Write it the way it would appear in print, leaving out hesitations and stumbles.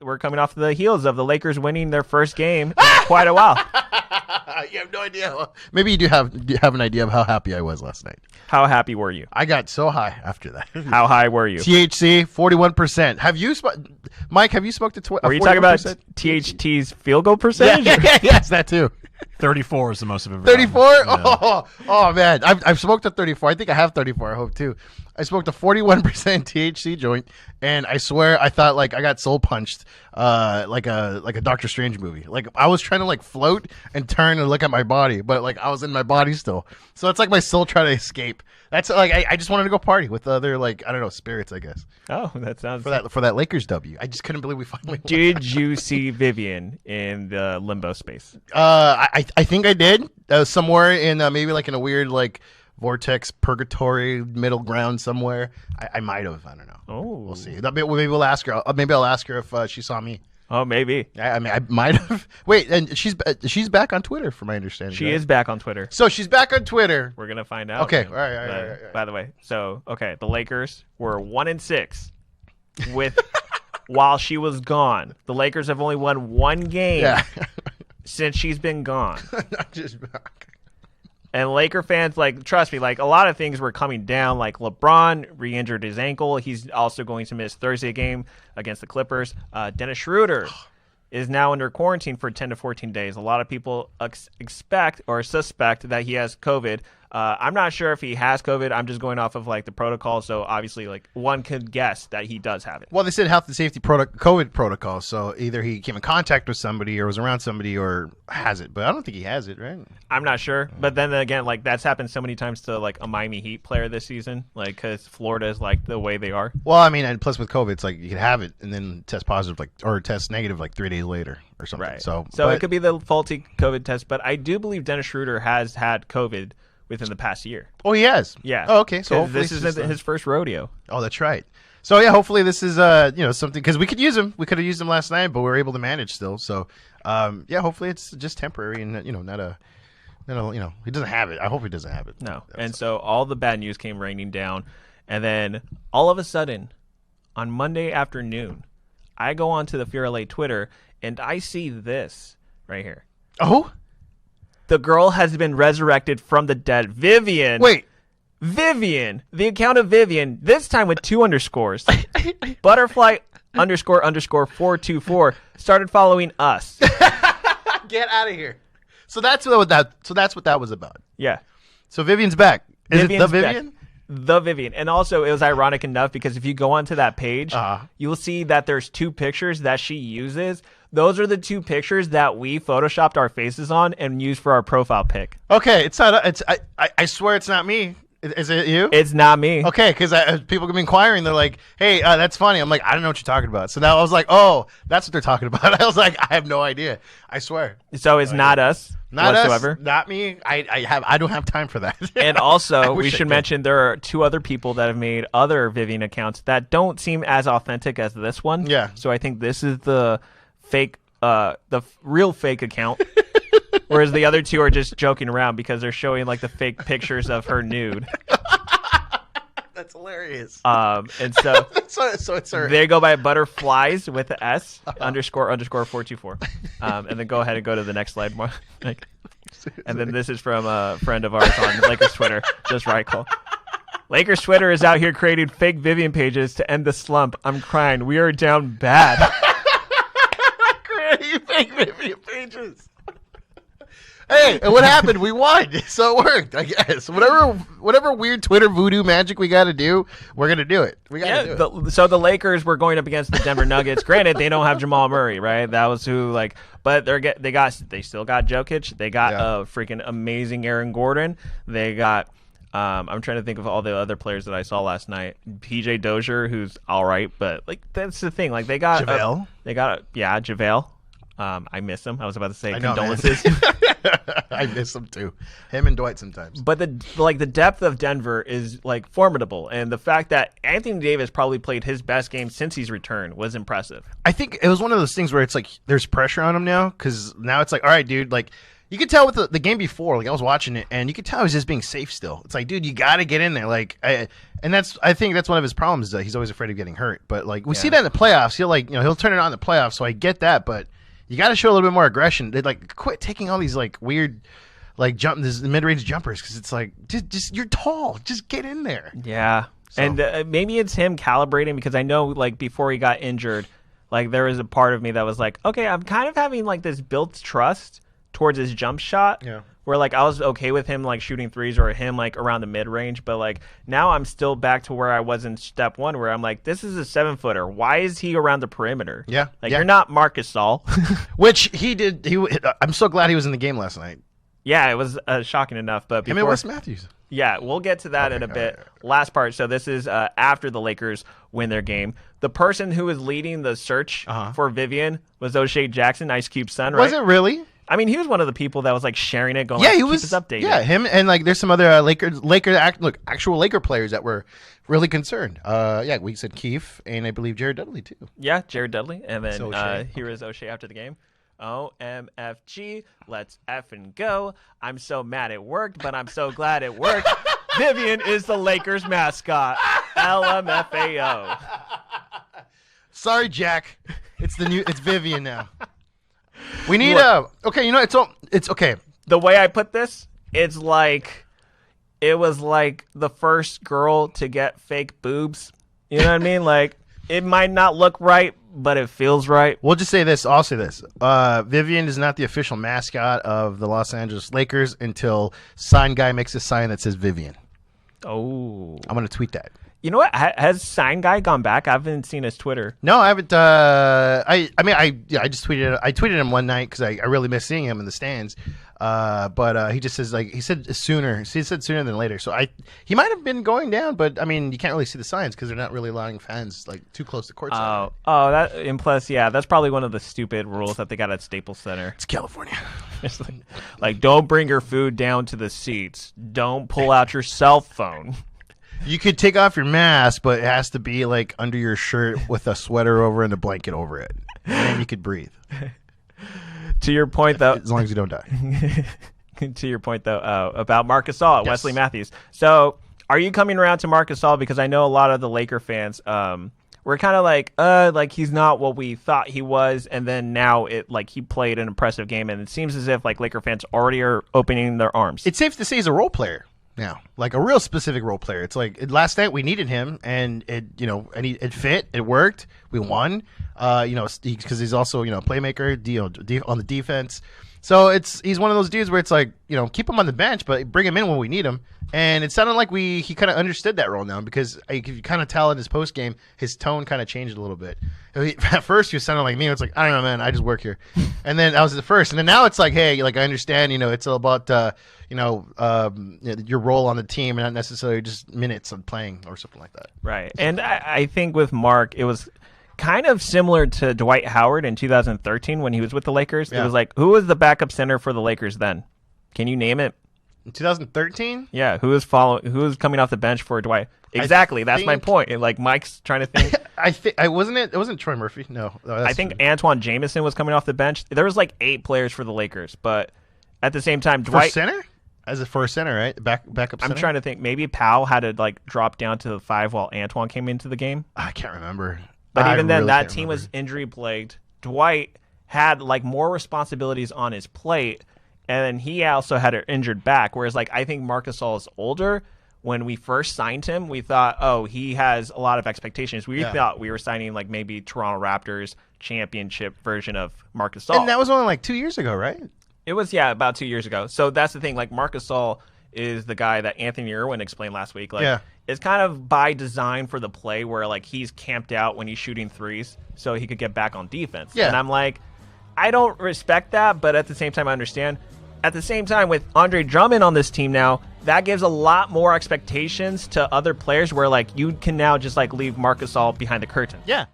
we're coming off the heels of the Lakers winning their first game in quite a while. You have no idea. Maybe you do have an idea of how happy I was last night. How happy were you? I got so high after that. How high were you? THC 41%. Have you, Mike? Have you smoked a 41%? Were you talking about THT's field goal percentage? Yes, that too. 34 is the most I've ever 34? Yeah. Oh man, I've smoked a 34. I think I have 34. I hope too. I smoked a 41% THC joint, and I swear I thought like I got soul punched, like a Doctor Strange movie. Like I was trying to like float and turn and look at my body, but like I was in my body still. So it's like my soul trying to escape. That's like I just wanted to go party with other like I don't know spirits, I guess. Oh, that sounds for that Lakers W. I just couldn't believe we finally won. Did you see Vivian in the limbo space? I think I did. Somewhere in maybe like in a weird like vortex purgatory middle ground somewhere. I might have. I don't know. Oh, we'll see. Maybe we'll ask her. Maybe I'll ask her if she saw me. Oh, maybe. I mean, I might have. Wait, and she's back on Twitter, from my understanding. She is back on Twitter. So she's back on Twitter. We're gonna find out. Okay. All right. By the way, so okay, the Lakers were 1-6 with while she was gone. The Lakers have only won one game since she's been gone. Not just back. And Laker fans, like, trust me, like, a lot of things were coming down. Like, LeBron re-injured his ankle. He's also going to miss Thursday game against the Clippers. Dennis Schroeder is now under quarantine for 10 to 14 days. A lot of people expect or suspect that he has COVID. I'm not sure if he has COVID. I'm just going off of, like, the protocol. So, obviously, like, one could guess that he does have it. Well, they said health and safety COVID protocol. So either he came in contact with somebody or was around somebody or has it. But I don't think he has it, right? I'm not sure. But then again, like, that's happened so many times to, like, a Miami Heat player this season. Like, because Florida is, like, the way they are. Well, I mean, and plus with COVID, it's like you could have it and then test positive, like, or test negative, like 3 days later or something. Right. So it could be the faulty COVID test. But I do believe Dennis Schroeder has had COVID within the past year. Oh, he has? Yeah. Oh, okay. So this isn't his first rodeo. Oh, that's right. So yeah, hopefully this is something, because we could use him. We could have used him last night, but we were able to manage still. So yeah, hopefully it's just temporary and not a he doesn't have it. I hope he doesn't have it. No. And so all the bad news came raining down, and then all of a sudden on Monday afternoon, I go onto the Fear LA Twitter and I see this right here. Oh. The girl has been resurrected from the dead. Vivian. Wait. Vivian. The account of Vivian, this time with 2 underscores. Butterfly _ 424 started following us. Get out of here. So that's what that was about. Yeah. So Vivian's back. Is Vivian's it the Vivian? back. The Vivian. And also, it was ironic enough because if you go onto that page, you will see that there's 2 pictures that she uses. Those are the 2 pictures that we photoshopped our faces on and used for our profile pic. Okay, it's not. I swear it's not me. Is it you? It's not me. Okay, because people have been inquiring. They're like, "Hey, that's funny." I'm like, "I don't know what you're talking about." So now I was like, "Oh, that's what they're talking about." I was like, "I have no idea." I swear. So it's not us. Not whatsoever. us. Not me. I don't have time for that. And also, we should mention there are 2 other people that have made other Vivian accounts that don't seem as authentic as this one. Yeah. So I think this is the fake, real fake account. Whereas the other 2 are just joking around because they're showing like the fake pictures of her nude. That's hilarious. And so, so it's her. They go by butterflies with the S _ 424. And then go ahead and go to the next slide. And then this is from a friend of ours on Lakers Twitter, just right call. Lakers Twitter is out here creating fake Vivian pages to end the slump. I'm crying. We are down bad. Creating fake Vivian pages. Hey, and what happened? We won, so it worked, I guess. Whatever weird Twitter voodoo magic we got to do, we're gonna do it. We got to do it. So the Lakers were going up against the Denver Nuggets. Granted, they don't have Jamal Murray, right? That was who, like, but they still got Jokic. They got a freaking amazing Aaron Gordon. They got. I'm trying to think of all the other players that I saw last night. PJ Dozier, who's all right, but like that's the thing. Like they got JaVale. JaVale. I miss him. I was about to say condolences. I miss him too. Him and Dwight sometimes. But the depth of Denver is like formidable, and the fact that Anthony Davis probably played his best game since he's returned was impressive. I think it was one of those things where it's like there's pressure on him now because now it's like, all right, dude, like. You could tell with the game before, like I was watching it, and you could tell he was just being safe still. It's like, dude, you got to get in there. Like, And I think that's one of his problems is that he's always afraid of getting hurt. But like we see that in the playoffs, he'll turn it on in the playoffs. So I get that, but you got to show a little bit more aggression. They like quit taking all these like weird, like this mid-range jumpers because it's like just you're tall, just get in there. Yeah, so. And maybe it's him calibrating because I know like before he got injured, like there was a part of me that was like, okay, I'm kind of having like this built trust towards his jump shot. Yeah. Where like I was okay with him like shooting threes or him like around the mid range, but like now I'm still back to where I was in step one, where I'm like, this is a 7-footer. Why is he around the perimeter? Yeah, like you're not Marcus Gasol, which he did. I'm so glad he was in the game last night. Yeah, it was shocking enough. But before, him and Wes Matthews. Yeah, we'll get to that in a bit. Right. Last part. So this is after the Lakers win their game. The person who was leading the search for Vivian was O'Shea Jackson, Ice Cube's son, right? Was it really? I mean, he was one of the people that was like sharing it, going, he was keep us updated. Yeah, him and like there's some other actual Laker players that were really concerned. We said Keefe and I believe Jared Dudley too. Yeah, Jared Dudley, and then here is O'Shea after the game. OMFG, let's effing go. I'm so mad it worked, but I'm so glad it worked. Vivian is the Lakers mascot. LMFAO. Sorry, Jack. It's Vivian now. We need okay, it's okay. The way I put this, it was like the first girl to get fake boobs. You know what I mean? Like it might not look right, but it feels right. We'll just say this. I'll say this. Vivian is not the official mascot of the Los Angeles Lakers until Sign Guy makes a sign that says Vivian. Oh. I'm going to tweet that. You know what? Has Sign Guy gone back? I haven't seen his Twitter. No, I haven't. I just tweeted. I tweeted him one night because I really miss seeing him in the stands. But he just says he said sooner. He said sooner than later. So he might have been going down, but I mean you can't really see the signs because they're not really allowing fans like too close to courtside. And plus, that's probably one of the stupid rules that they got at Staples Center. It's California. It's like don't bring your food down to the seats. Don't pull out your cell phone. You could take off your mask, but it has to be like under your shirt with a sweater over and a blanket over it, and then you could breathe. To your point, though, as long as you don't die. To your point, though, about Marc Gasol, Wesley Matthews. So, are you coming around to Marc Gasol? Because I know a lot of the Laker fans were kind of like he's not what we thought he was, and then now he played an impressive game, and it seems as if like Laker fans already are opening their arms. It's safe to say he's a role player now, like a real specific role player. It's like last night we needed him, and it fit, it worked, we won. Because he's also playmaker, on the defense. So he's one of those dudes where it's like keep him on the bench, but bring him in when we need him. And it sounded like he kind of understood that role now because you could kind of tell in his post game his tone kind of changed a little bit. At first he was sounding like me. It's like I don't know, man. I just work here. And then that was the first. And then now it's like, hey, like I understand. It's all about your role on the team and not necessarily just minutes of playing or something like that. Right. And I think with Mark, it was kind of similar to Dwight Howard in 2013 when he was with the Lakers. Yeah. It was like, who was the backup center for the Lakers then? Can you name it? In 2013? Yeah, who was coming off the bench for Dwight? Exactly, that's my point. Like Mike's trying to think. It wasn't Troy Murphy. No. I think Antoine Jameson was coming off the bench. There was like 8 players for the Lakers, but at the same time, Dwight for center? For a center, right? Backup center? I'm trying to think. Maybe Powell had to like drop down to the 5 while Antoine came into the game. I can't remember. But even then, that team was injury plagued. Dwight had like more responsibilities on his plate, and then he also had an injured back. Whereas, like, I think Marc Gasol is older. When we first signed him, we thought, oh, he has a lot of expectations. We thought we were signing like maybe Toronto Raptors championship version of Marc Gasol. And that was only like 2 years ago, right? It was, about 2 years ago. So that's the thing. Like, Marc Gasol is the guy that Anthony Irwin explained last week. Like, it's kind of by design for the play where like he's camped out when he's shooting threes so he could get back on defense. Yeah. And I'm like, I don't respect that, but at the same time I understand. At the same time, with Andre Drummond on this team now, that gives a lot more expectations to other players where like you can now just like leave Marc Gasol behind the curtain. Yeah.